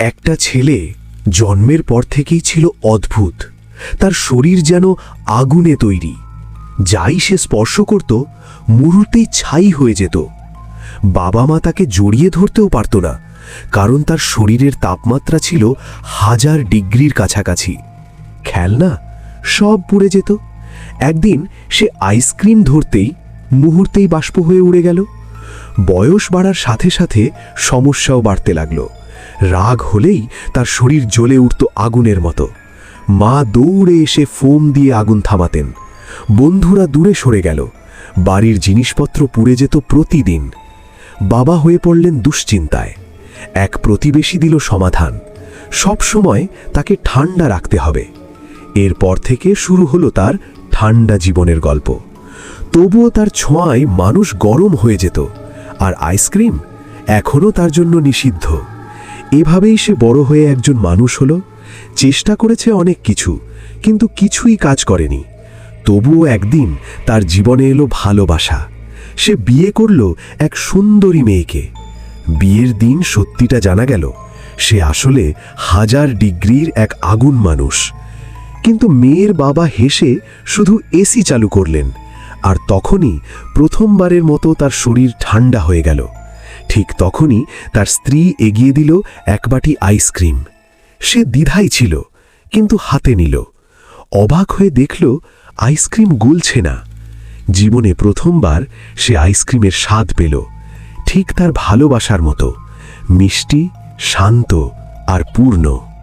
একটা ছেলে জন্মের পর থেকেই ছিল অদ্ভুত। তার শরীর যেন আগুনে তৈরি। যাই সে স্পর্শ করত মুহূর্তেই ছাই হয়ে যেত। বাবা মা তাকে জড়িয়ে ধরতেও পারত না, কারণ তার শরীরের তাপমাত্রা ছিল 1000 ডিগ্রির কাছাকাছি। খেলনা সব পুড়ে যেত। একদিন সে আইসক্রিম ধরতেই মুহূর্তেই বাষ্প হয়ে উড়ে গেল। বয়স বাড়ার সাথে সাথে সমস্যাও বাড়তে লাগলো। রাগ হলেই তার শরীর জ্বলে উঠত আগুনের মতো। মা দৌড়ে এসে ফোম দিয়ে আগুন থামাতেন। বন্ধুরা দূরে সরে গেল। বাড়ির জিনিসপত্র পুড়ে যেত প্রতিদিন। বাবা হয়ে পড়লেন দুশ্চিন্তায়। এক প্রতিবেশী দিল সমাধান। সব সময় তাকে ঠান্ডা রাখতে হবে। এরপর থেকে শুরু হলো তার ঠান্ডা জীবনের গল্প। তবুও তার ছোঁয়ায় মানুষ গরম হয়ে যেত, আর আইসক্রিম এখনও তার জন্য নিষিদ্ধ। এভাবেই সে বড় হয়ে একজন মানুষ হলো। চেষ্টা করেছে অনেক কিছু, কিন্তু কিছুই কাজ করেনি। তবুও একদিন তার জীবনে এলো ভালোবাসা। সে বিয়ে করল এক সুন্দরী মেয়েকে। বিয়ের দিন সত্যিটা জানা গেল, সে আসলে 1000 ডিগ্রির এক আগুন মানুষ। কিন্তু মেয়ের বাবা হেসে শুধু এসি চালু করলেন, আর তখনই প্রথমবারের মতো তার শরীর ঠান্ডা হয়ে গেল। ঠিক তখনই তার স্ত্রী এগিয়ে দিল এক বাটি আইসক্রিম। সে দ্বিধায় ছিল, কিন্তু হাতে নিল। অবাক হয়ে দেখল আইসক্রিম গলছে না। জীবনে প্রথমবার সে আইসক্রিমের স্বাদ পেল, ঠিক তার ভালোবাসার মতো, মিষ্টি, শান্ত আর পূর্ণ।